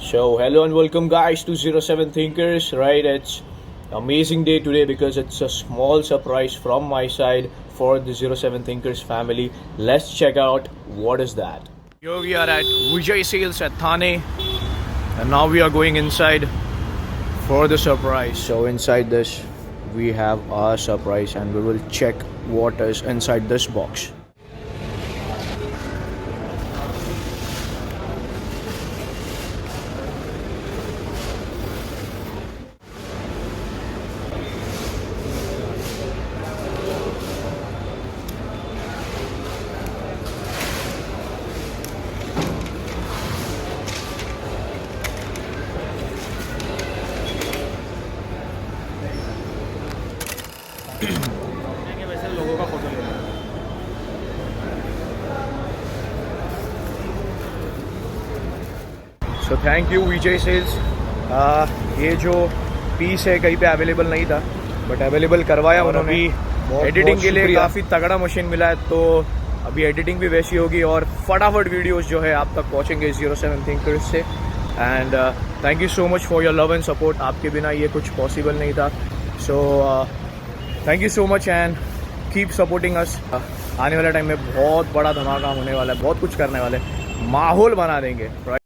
So hello and welcome guys to 07 Thinkers, right? It's amazing day today because it's a small surprise from my side for the 07 Thinkers family. Let's check out what is that. Here we are at Vijay Sales at Thane, and now we are going inside for the surprise. So inside this we have our surprise and we will check what is inside this box. वैसे लोगों का photo लेना so thank you Vijay Sales. ये जो piece है कहीं पे available नहीं था बट अवेलेबल करवाया उन्होंने। एडिटिंग के लिए काफ़ी तगड़ा मशीन मिला है, तो अभी एडिटिंग भी वैसी होगी और फटाफट वीडियोस जो है आप तक पहुंचेंगे 07 थिंकर्स से। And thank you so much for your love and support. आपके बिना ये कुछ पॉसिबल नहीं था। सो thank you so much and keep supporting us. आने वाले टाइम में बहुत बड़ा धमाका होने वाला है, बहुत कुछ करने वाले, माहौल बना देंगे।